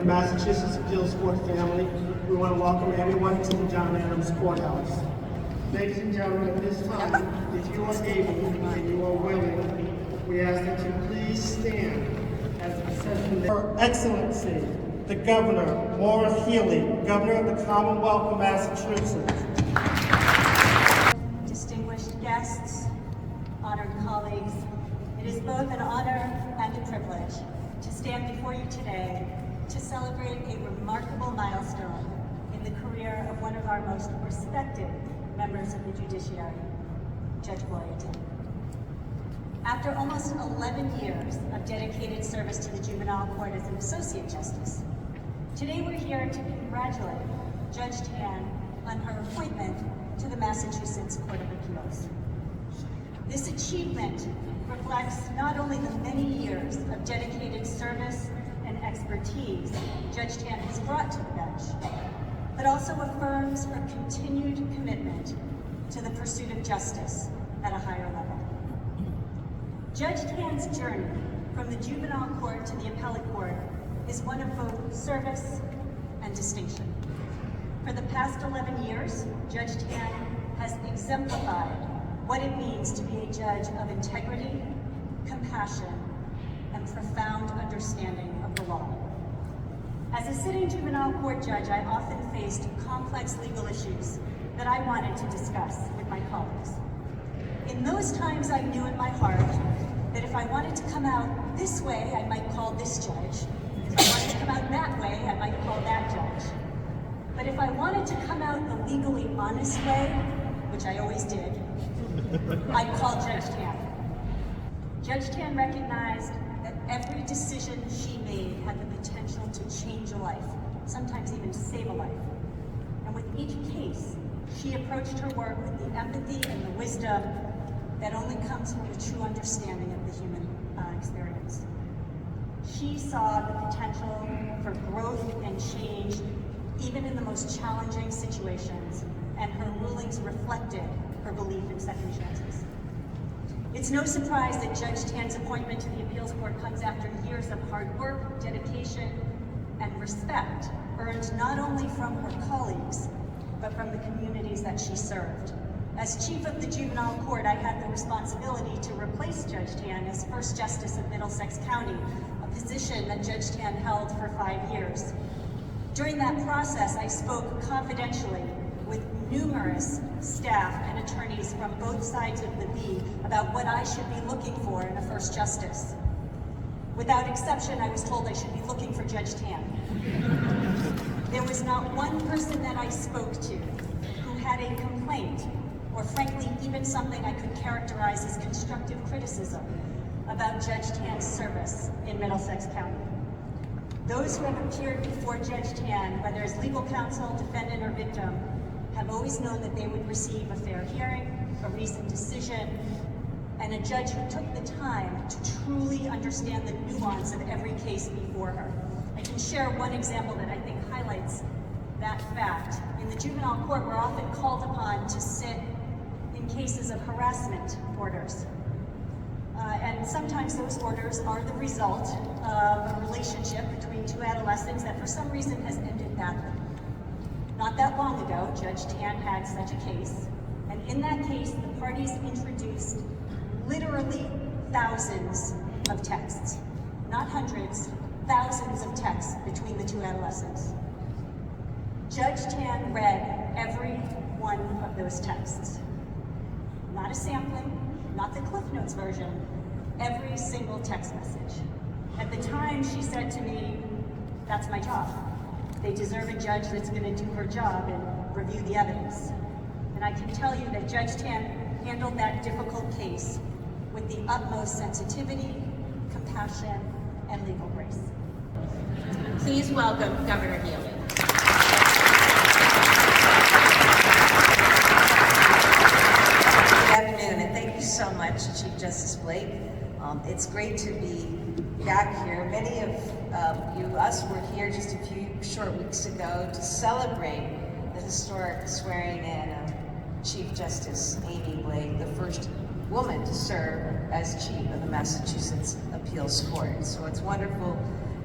the Massachusetts Appeals Court family, we want to welcome everyone to the John Adams Courthouse. Ladies and gentlemen, at this time, if you are able and you are willing, we ask that you please stand as a procession. Her Excellency, the Governor, Maura Healey, Governor of the Commonwealth of Massachusetts. Distinguished guests, honored colleagues, it is both an honor and a privilege to stand before you today to celebrate a remarkable milestone in the career of one of our most respected members of the judiciary, Judge Gloria. After almost 11 years of dedicated service to the juvenile court as an associate justice, today we're here to congratulate Judge Tan on her appointment to the Massachusetts Court of Appeals. This achievement reflects not only the many years of dedicated service and expertise Judge Tan has brought to the bench, but also affirms her continued commitment to the pursuit of justice at a higher level. Judge Tan's journey from the juvenile court to the appellate court is one of both service and distinction. For the past 11 years, Judge Tan has exemplified what it means to be a judge of integrity, compassion, and profound understanding of the law. As a sitting juvenile court judge, I often faced complex legal issues that I wanted to discuss with my colleagues. In those times, I knew in my heart that if I wanted to come out this way, I might call this judge. If I wanted to come out that way, I might call that judge. But if I wanted to come out the legally honest way, which I always did, I'd call Judge Tan. Judge Tan recognized that every decision she made had the potential to change a life, sometimes even save a life. And with each case, she approached her work with the empathy and the wisdom that only comes from a true understanding of the human experience. She saw the potential for growth and change even in the most challenging situations, and her rulings reflected her belief in second chances. It's no surprise that Judge Tan's appointment to the appeals court comes after years of hard work, dedication, and respect earned not only from her colleagues, but from the communities that she served. As chief of the juvenile court, I had the responsibility to replace Judge Tan as first justice of Middlesex County, a position that Judge Tan held for 5 years. During that process, I spoke confidentially with numerous staff and attorneys from both sides of the V about what I should be looking for in a first justice. Without exception, I was told I should be looking for Judge Tan. There was not one person that I spoke to who had a complaint, or frankly, even something I could characterize as constructive criticism about Judge Tan's service in Middlesex County. Those who have appeared before Judge Tan, whether as legal counsel, defendant, or victim, have always known that they would receive a fair hearing, a reasoned decision, and a judge who took the time to truly understand the nuance of every case before her. I can share one example that I think highlights that fact. In the juvenile court, we're often called upon to sit in cases of harassment orders. And sometimes those orders are the result of a relationship between two adolescents that for some reason has ended badly. Not that long ago, Judge Tan had such a case, and in that case, the parties introduced literally thousands of texts, not hundreds, thousands of texts between the two adolescents. Judge Tan read every one of those texts. Not a sampling, not the Cliff Notes version, every single text message. At the time, she said to me, "That's my job. They deserve a judge that's going to do her job and review the evidence." And I can tell you that Judge Tan handled that difficult case with the utmost sensitivity, compassion, and legal grace. Please welcome Governor Healey. Good afternoon, and thank you so much, Chief Justice Blake. It's great to be back here. Many of us were here just a few short weeks ago to celebrate the historic swearing-in of Chief Justice Amy Blake, the first woman to serve as Chief of the Massachusetts Appeals Court. So it's wonderful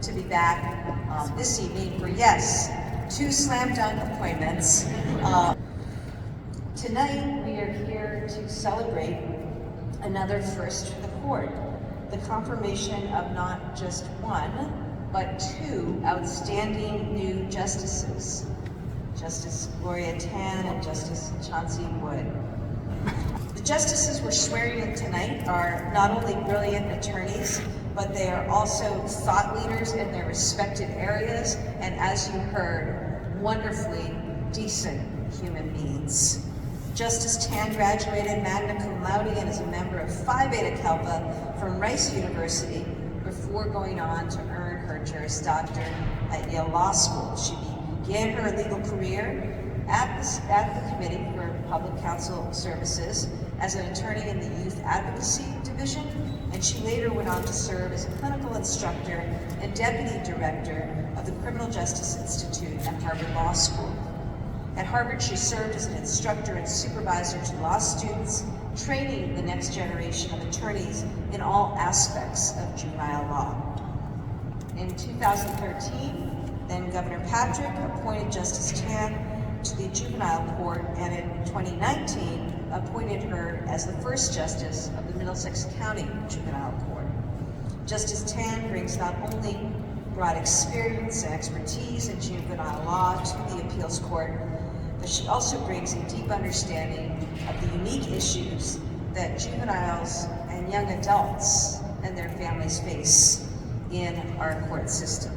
to be back this evening for, yes, 2 slam dunk appointments. Tonight, we are here to celebrate another first for the court, the confirmation of not just 1, but 2 outstanding new justices, Justice Gloria and Justice Chauncey. The justices we're swearing in tonight are not only brilliant attorneys, but they are also thought leaders in their respective areas, and as you heard, wonderfully decent human beings. Justice Tan graduated magna cum laude and is a member of Phi Beta Kappa from Rice University before going on to earn her Juris Doctor at Yale Law School. She began her legal career at the Committee for Public Counsel Services as an attorney in the Youth Advocacy Division, and she later went on to serve as a clinical instructor and deputy director of the Criminal Justice Institute at Harvard Law School. At Harvard, she served as an instructor and supervisor to law students, training the next generation of attorneys in all aspects of juvenile law. In 2013, then Governor Patrick appointed Justice Tan to the Juvenile Court, and in 2019 appointed her as the first justice of the Middlesex County Juvenile Court. Justice Tan brings not only broad experience and expertise in juvenile law to the appeals court, but she also brings a deep understanding of the unique issues that juveniles and young adults and their families face in our court system.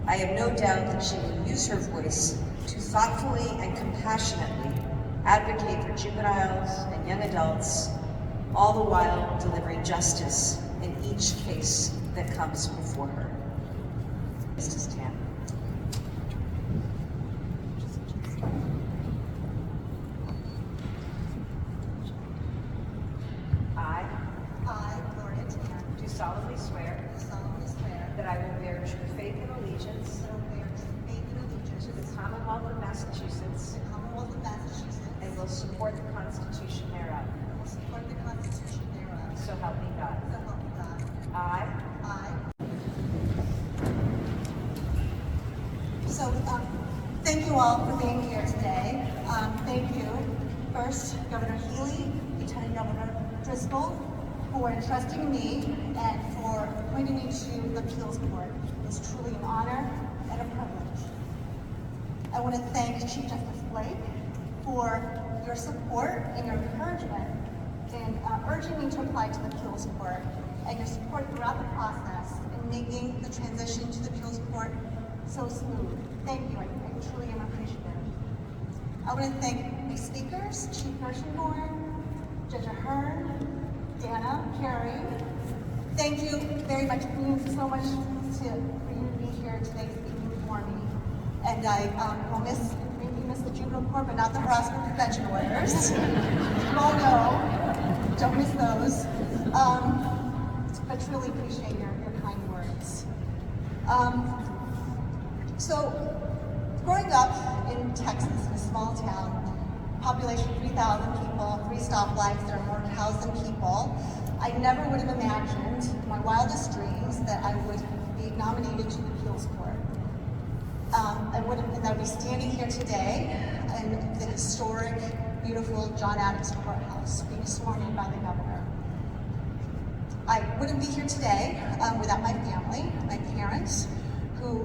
I have no doubt that she will use her voice to thoughtfully and compassionately advocate for juveniles and young adults, all the while delivering justice in each case that comes before her. Justice Tan. I, Gloria Tan, Do solemnly swear that I will bear true faith and allegiance that I will bear true faith and allegiance to the Commonwealth of Massachusetts to the Commonwealth of Massachusetts and will support the Constitution thereof. and will support the Constitution thereof. So help me God. So help me God. I So, thank you all for being here today. Thank you, first, Governor Healey, Lieutenant Governor Driscoll, for entrusting me and for appointing me to the appeals court. It's truly an honor and a privilege. I want to thank Chief Justice Blake for your support and your encouragement in urging me to apply to the appeals court, and your support throughout the process in making the transition to the appeals court so smooth. Thank you. I truly am appreciative. I want to thank my speakers, Chief Gershenborn, Judge Ahern, Dana, Carrie. Thank you very much. It means so much for you to be here today speaking for me. And I will maybe miss the juvenile court, but not the harassment prevention orders. You all know, don't miss those. But truly appreciate your kind words. So, growing up in Texas, in a small town, population 3,000 people, 3 stoplights, there are more cows than people, I never would have imagined in my wildest dreams that I would be nominated to the appeals court. And I'd be standing here today in the historic, beautiful John Adams Courthouse, being sworn in by the governor. I wouldn't be here today without my family, my parents, who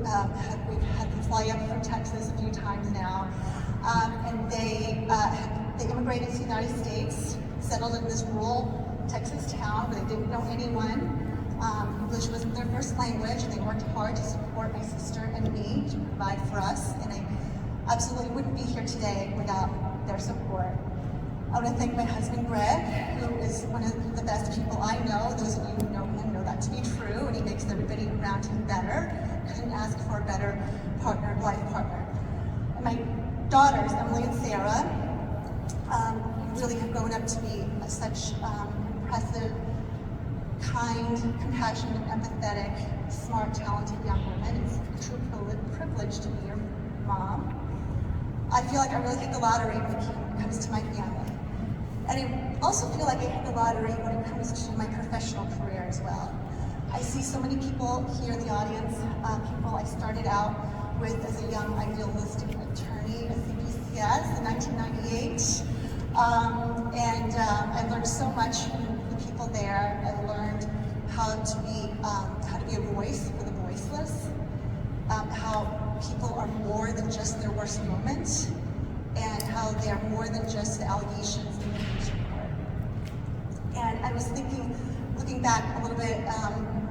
we've had to fly up from Texas a few times now, and they immigrated to the United States, settled in this rural Texas town where they didn't know anyone. English wasn't their first language, and they worked hard to support my sister and me, to provide for us, and I absolutely wouldn't be here today without their support. I want to thank my husband, Greg, who is one of the best people I know. Those of you who know him know that to be true, and he makes everybody around him better. Couldn't ask for a better partner, life partner. And my daughters, Emily and Sarah, really have grown up to be such impressive, kind, compassionate, empathetic, smart, talented young women. It's a true privilege to be your mom. I feel like I really hit the lottery when it comes to my family. And I also feel like I hit the lottery when it comes to my professional career as well. I see so many people here in the audience, people I started out with as a young idealistic attorney at CPCS in 1998. I learned so much from the people there. I learned how to be a voice for the voiceless, how people are more than just their worst moments, and how they are more than just the allegations in the police report. And I was thinking, looking back a little bit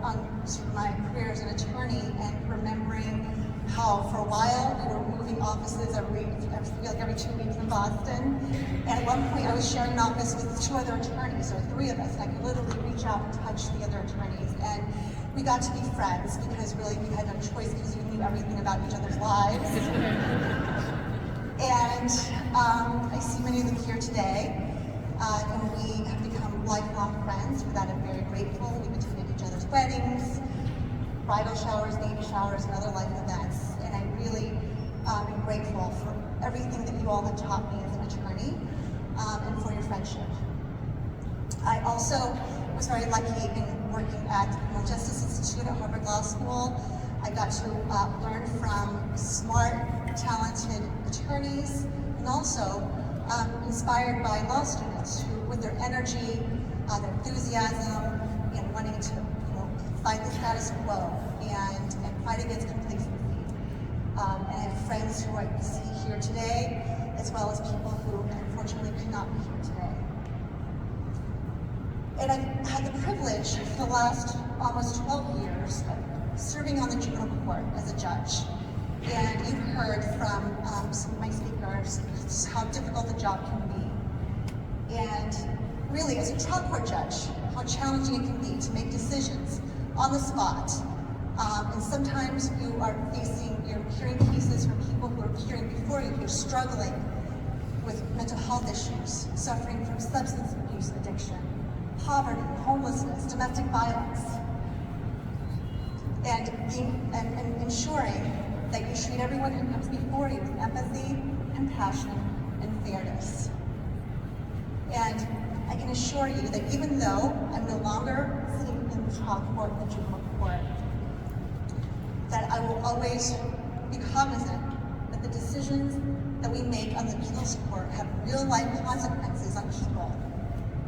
on sort of my career as an attorney and remembering how for a while we were moving offices every 2 weeks in Boston. And at one point I was sharing an office with 2 other attorneys, or 3 of us, and I could literally reach out and touch the other attorneys. And we got to be friends because really we had no choice because we knew everything about each other's lives. And I see many of them here today. And we have become lifelong friends. For that I'm very grateful. We've attended each other's weddings, bridal showers, baby showers, and other life events. And I really am grateful for everything that you all have taught me as an attorney, and for your friendship. I also was very lucky in working at the Criminal Justice Institute at Harvard Law School. I got to learn from smart, talented attorneys, and also inspired by law students who, with their energy, their enthusiasm, and wanting to fight the status quo and fight against complacency. And I have friends who I see here today, as well as people who unfortunately could not be here today. And I've had the privilege for the last almost 12 years of serving on the juvenile court as a judge. And you've heard from some of my speakers how difficult the job can be. And really, as a trial court judge, how challenging it can be to make decisions on the spot. And sometimes you're hearing cases from people who are appearing before you who are struggling with mental health issues, suffering from substance abuse addiction, poverty, homelessness, domestic violence. And ensuring that you treat everyone who comes before you with empathy, compassion, and fairness. And I can assure you that even though I'm no longer sitting in the trial court, the juvenile court, that I will always be cognizant that the decisions that we make on the appeals court have real life consequences on people,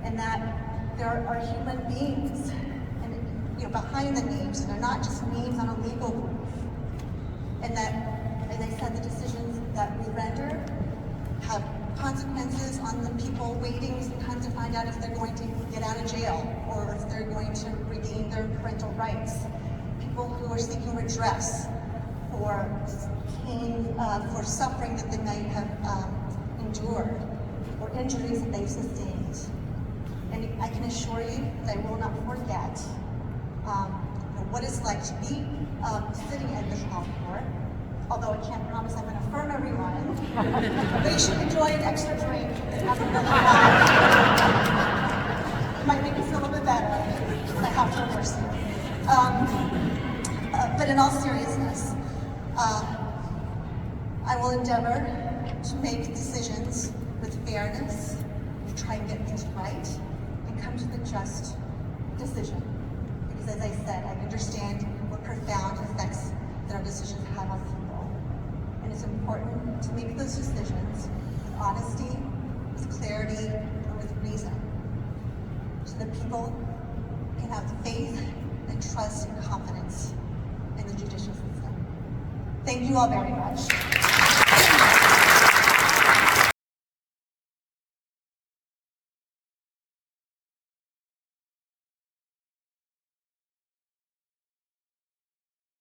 and that there are human beings and behind the names, and they're not just names on a legal brief. And that, as I said, the decisions that we render have consequences on the people waiting sometimes to find out if they're going to get out of jail or if they're going to regain their parental rights. People who are seeking redress for pain, for suffering that they may have endured, or injuries that they've sustained. And I can assure you that I will not forget what it's like to be sitting at the trial court. Although I can't promise I'm going to affirm everyone, but you should enjoy an extra drink after the It might make you feel a little bit better. I have to reverse it. But in all seriousness, I will endeavor to make decisions with fairness, to try and get things right, and come to the just decision. Because as I said, I understand what profound effects that our decisions have on people. And it's important to make those decisions with honesty, with clarity, and with reason, so that people can have faith and trust and confidence in the judicial system. Thank you all very much.